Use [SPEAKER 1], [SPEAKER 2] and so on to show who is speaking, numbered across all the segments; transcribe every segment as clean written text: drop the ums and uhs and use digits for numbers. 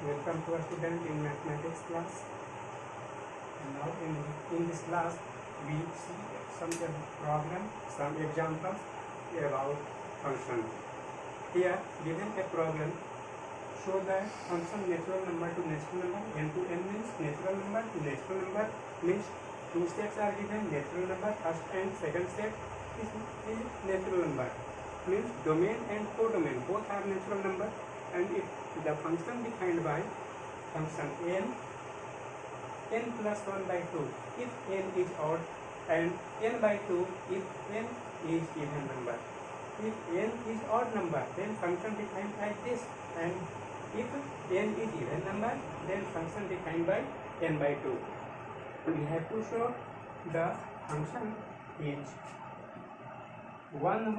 [SPEAKER 1] Welcome to our student in mathematics class. And now in this class we see some problem, some examples about function. Here given a problem, show that function natural number to natural number, n to n means natural number to natural number means two steps are given, natural number first and second step is natural number means domain and codomain both are natural number, and if the function defined by function n plus 1 by 2 if n is odd and n by 2 if n is even number. If n is odd number then function defined like this, and if n is even number then function defined by n by 2. We have to show the function is 1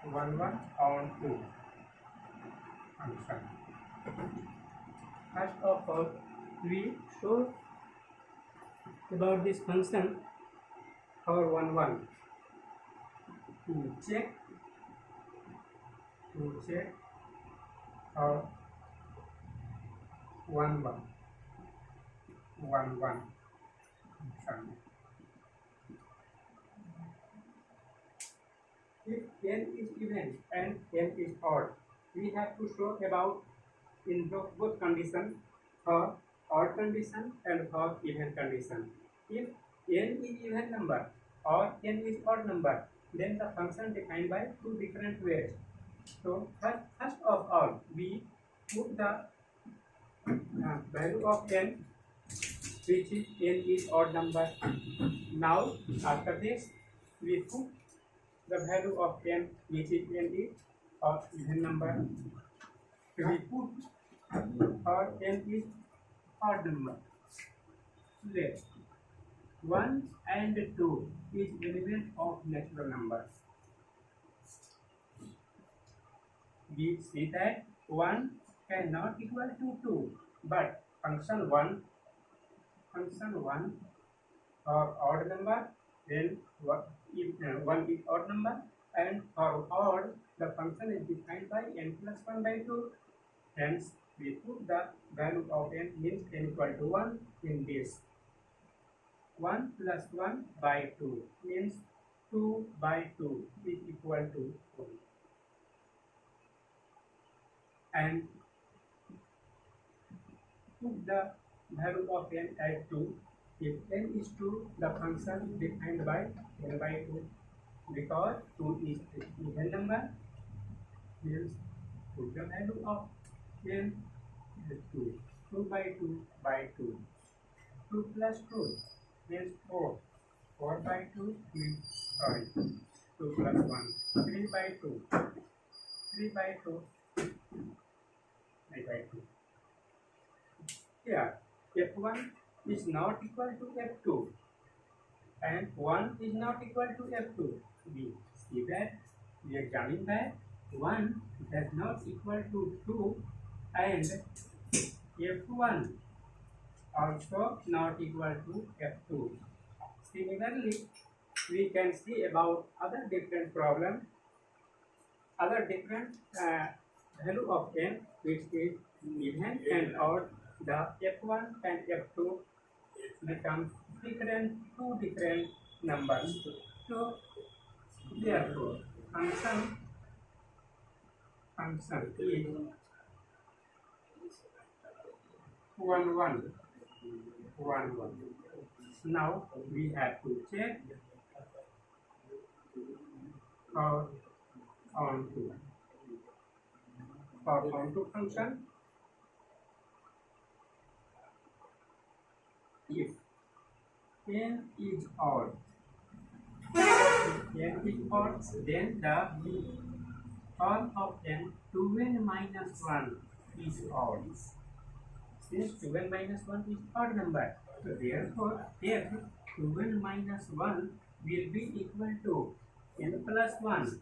[SPEAKER 1] 1 on 2 function. First of all, we show about this function our 1 1 to check our 1 1 function. If n is even and n is odd, we have to show about in both conditions, for odd condition and for even condition. If n is even number or n is odd number, then the function defined by two different ways. So first of all, we put the value of n, which is n is odd number. Now after this, we put the value of n, which is n is odd even number. We put or n is odd number. Let 1 and 2 is element of natural number. We see that 1 cannot equal to 2, but function 1 or odd number, then if 1 is odd number, and for odd the function is defined by n plus 1 by 2. Hence we put the value of n means n equal to 1 in this. 1 plus 1 by 2 means 2 by 2 is equal to 1. And put the value of n as 2. If n is 2, the function defined by n by 2. Because 2 is even number, means put the value of n is 2. 2 by 2 by 2. 2 plus 2 means 4. 4 by 2 means 2 plus 1. 3 by 2. 3 by 2. 3 by 2. Here, f1 is not equal to f2 and 1 is not equal to f2. We see that, we examine that 1 does not equal to 2 and f1 also not equal to f2. Similarly, we can see about other different problem, other different value of n, which is even and odd. The f1 and f2 become two different numbers. So therefore function is 1 1. Now we have to check our onto function. If n is odd, then the all of n 2n minus 1 is odd. Since 2n minus 1 is odd number, so therefore if 2n minus 1 will be equal to n plus 1,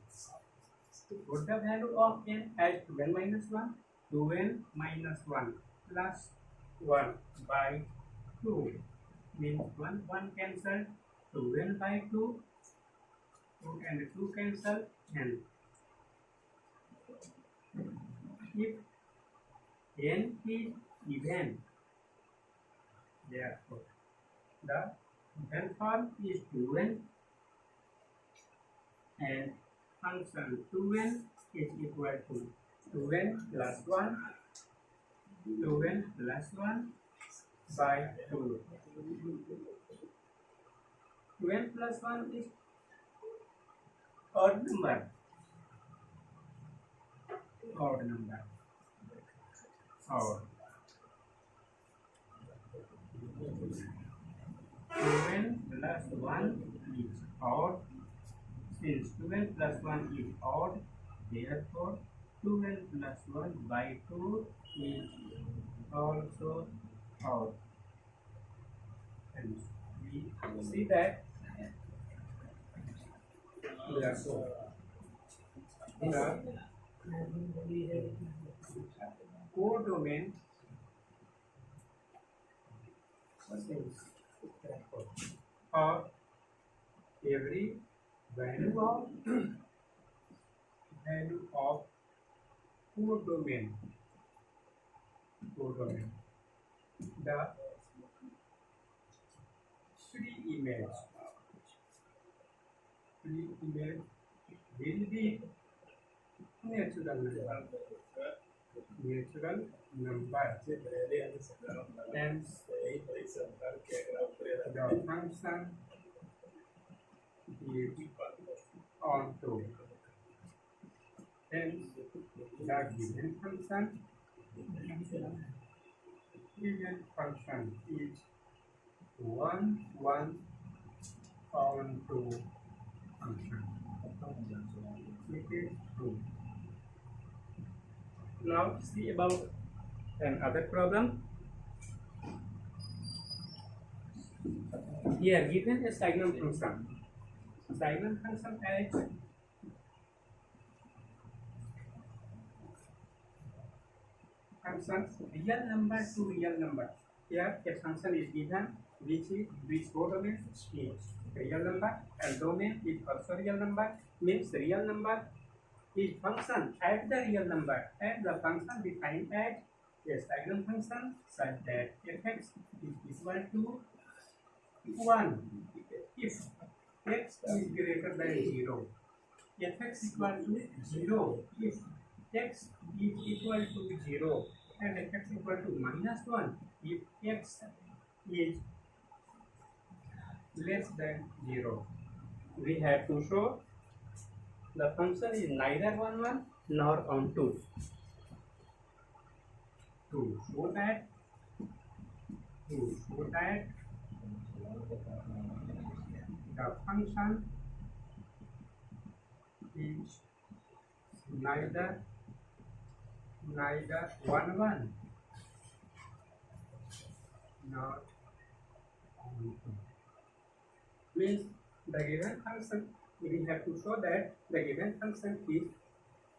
[SPEAKER 1] put the value of n as 2n minus 1, 2n minus 1 plus 1 by 2 means 1 cancel, 2n by 2, 2 and 2 cancel, and if n is even, therefore the given form is 2n and function 2n is equal to 2n plus 1 2n plus 1 by 2. 2n plus 1 is odd number. Odd number. Odd. 2n plus 1 is odd. Since 2n plus 1 is odd, therefore 2n plus 1 by 2 is also odd. And we see that therefore the codomain of every value of codomain, the free image will be natural number, and the function is onto, and the given function is 1 1 onto function. It is true. Now see about another problem. Here given a signum function. Signum function as functions real number to real number. Here a function is given which codomain is real number and domain is also real number. Means real number is function at the real number and the function defined as a signum function such that fx is equal to 1 if x is greater than 0. Fx equal to 0 if x is equal to 0 and fx equal to minus 1 if x is less than 0. We have to show the function is neither on 1 nor on 2. To show that the function is neither 1 1 nor on 2. Means the given function, we have to show that the given function is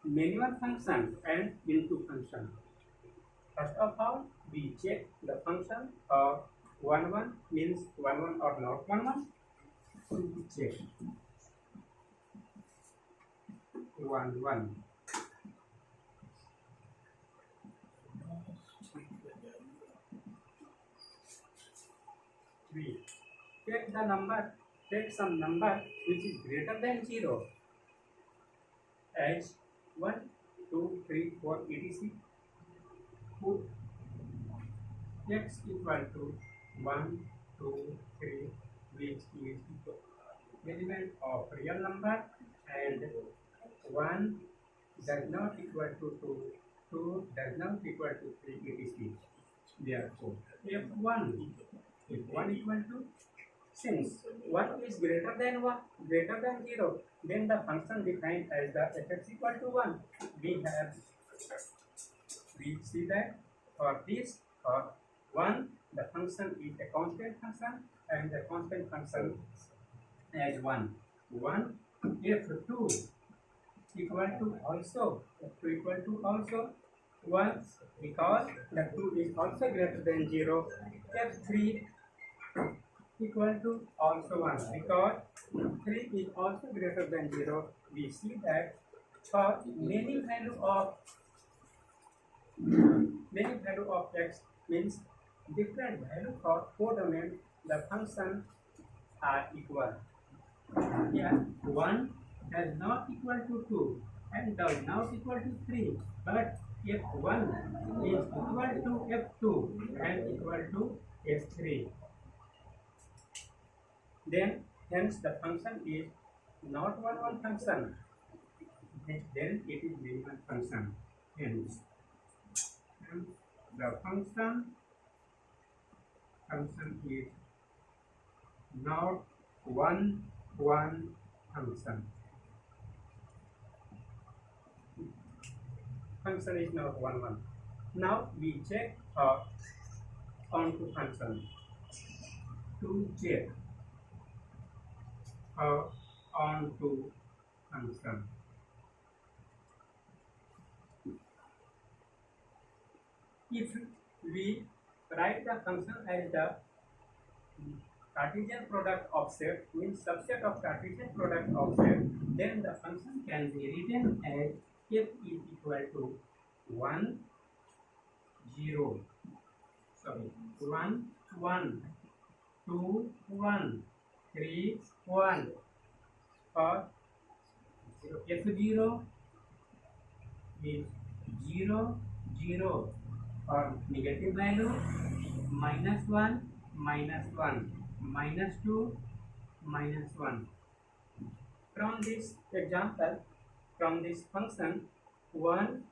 [SPEAKER 1] manual function and into function. First of all, we check the function of 1 1 means 1 1 or not 1 1. We check 1 1. We take the number, take some number which is greater than 0 as 1, 2, 3, 4, etc. Put x equal to 1, 2, 3, which is element of real number, and 1 does not equal to 2, 2 does not equal to 3, etc. Therefore, if 1 equal to, since 1 is greater than 0, then the function defined as the fx equal to 1. We see that for this, for 1, the function is a constant function and the constant function as 1. If 2 equal to also 1, because the 2 is also greater than 0. If 3 equal to also 1, because 3 is also greater than 0, we see that for many value of many value of x means different value for codomain the function are equal. Here 1 does not equal to 2 and does not equal to 3, but f1 is equal to f2 and equal to f3. Then hence the function is not one function, then it is minimal function. Hence the function is not one function. Function is not one. Now we check onto function to check onto function. If we write the function as the Cartesian product of set means subset of Cartesian product of set, then the function can be written as f is equal to 1 0 sorry 1 1 2 1 3 1 or f0 is 0 0 or negative value -1 -1 -2 -1. From this example, from this function 1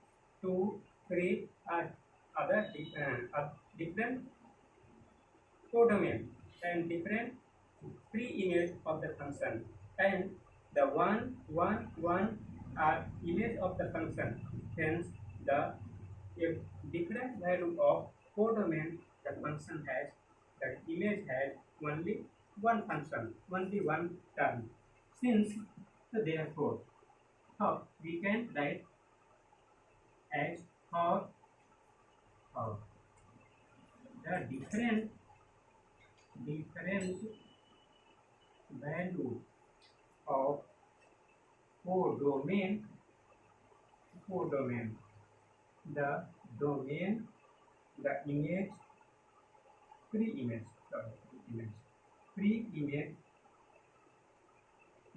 [SPEAKER 1] 2 3 are other different codomain and different pre-image of the function, and the 1 1 1 are image of the function. Hence the if different value of codomain the function has, the image has only one function, only one term. Since therefore we can write as for the different value of codomain, the domain, the image, pre-image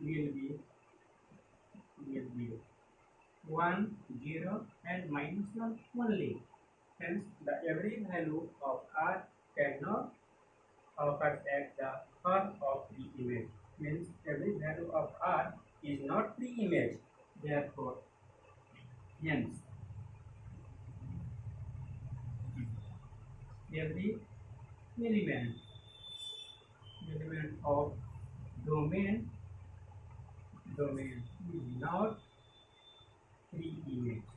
[SPEAKER 1] will be 1 0 and -1 only. Hence the every value of r cannot occur at the form of the image, means every value of r is not pre-image. Therefore hence every element of domain is not pre-image.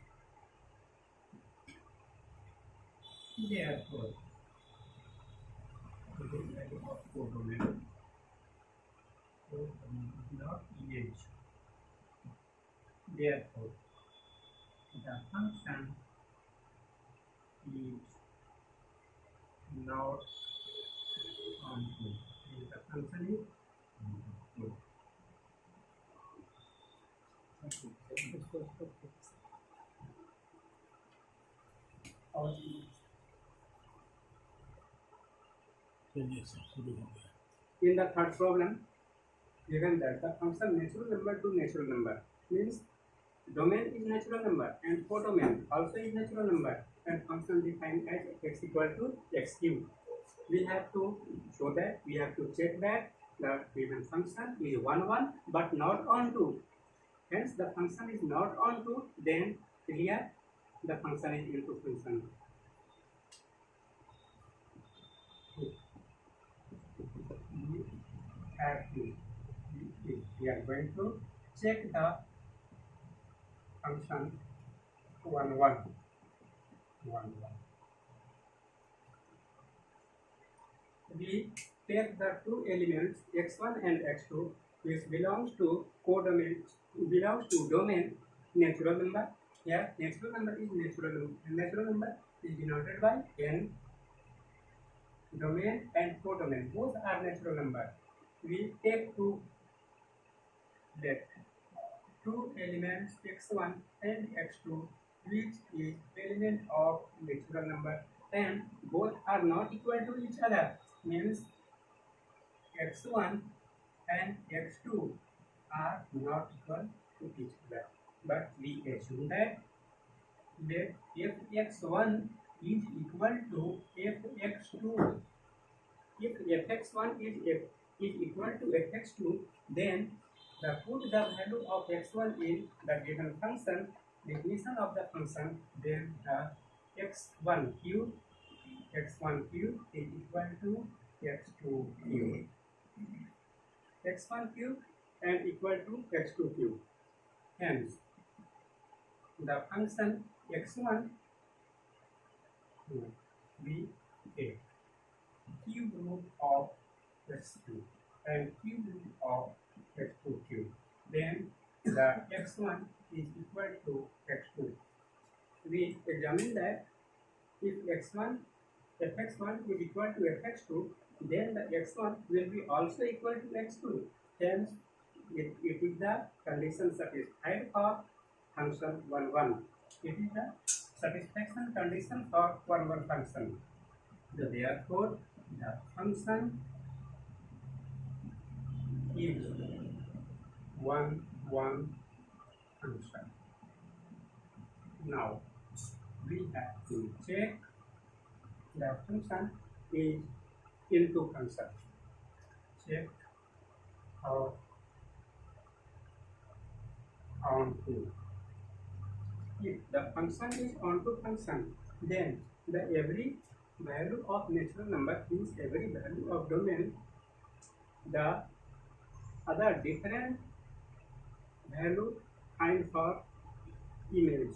[SPEAKER 1] Therefore the value of codomain is not image. Therefore the function is not onto. The function is in the third problem, given that the function natural number to natural number means domain is natural number and codomain also is natural number, and function defined as x equal to x cube. We have to show that, we have to check that the given function is 1 1 but not onto. Hence the function is not onto, then here the function is into function. We are going to check the function 1 1. We take the two elements x1 and x2 which belongs to codomain, belongs to domain natural number. Here natural number is natural number is denoted by n. Domain and codomain both are natural number. We take two elements x1 and x2 which is element of natural number, then both are not equal to each other, means x1 and x2 are not equal to each other. But we assume that if x1 is equal to fx2, if fx1 is equal to fx2, then put the value of x1 in the given function, definition of the function, then the x1 cube is equal to x2 cube, x1 cube and equal to x2 cube. Hence, the function x1 be a cube root of x2 and cube root of x2 cube. Then the x1 is equal to x2. We examine that if x1 fx1 is equal to fx2, then the x1 will be also equal to x2. Hence, it is the condition satisfied for function 1, 1. It is the satisfaction condition for 1, 1 function. So therefore, the function is 1, 1 function. Now, we have to check the function is into function. Check or onto. If the function is onto function, then the every value of natural number means every value of domain, the other different value find for image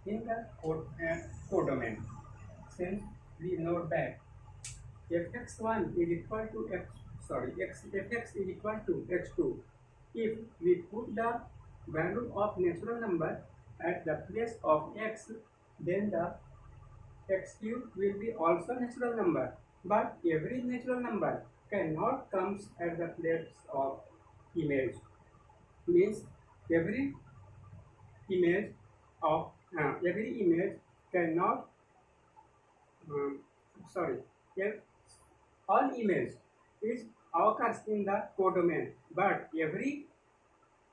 [SPEAKER 1] in the codomain. Since we know that fx1 is equal to fx is equal to x2, if we put the value of natural number at the place of x, then the x cube will be also natural number. But every natural number cannot comes at the place of image. Means every image cannot all image is occurs in the codomain, but every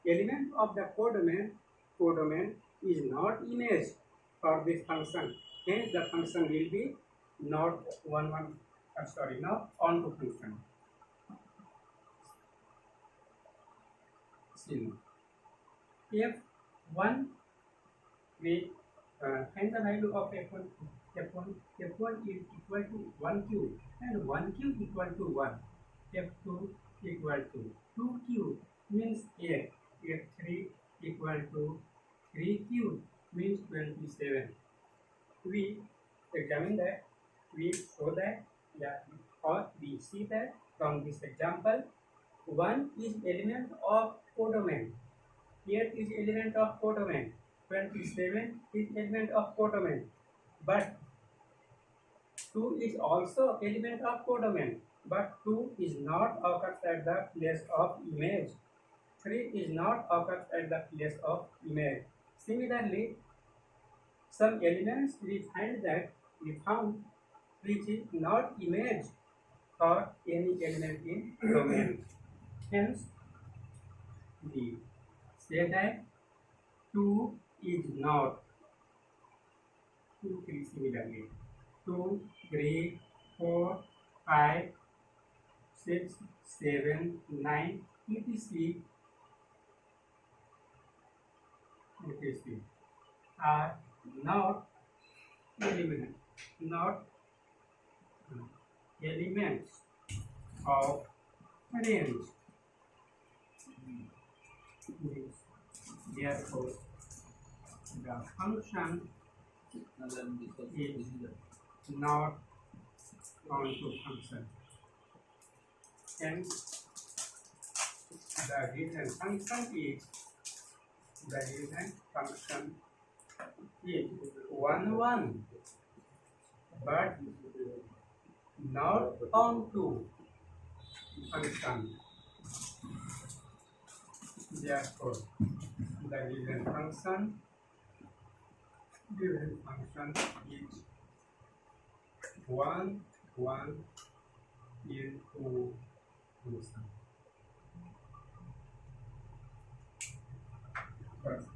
[SPEAKER 1] element of the codomain is not image for this function. Hence the function will be not not onto function. See, if one we find the value of f1 is equal to 1 cube and 1 cube equal to 1, f2 equal to 2 cube means 8, f3 equal to 3 cube means 27. We examine that, we show that, or we see that from this example, 1 is element of codomain, 8 is element of codomain, 27 is element of codomain, but 2 is also element of codomain, but 2 is not occurs at the place of image. 3 is not occurs at the place of image. Similarly, some elements we found which is not image for any element in domain. Hence, we say that 2 is not 2, 3 similarly. 2, 3, 4, 5, 6, 7, 9, etc. Are not elements of range. Therefore, the function is not onto function. Hence, the given function is 1, 1, but not onto function. Therefore, the given function given function is 1 1 into first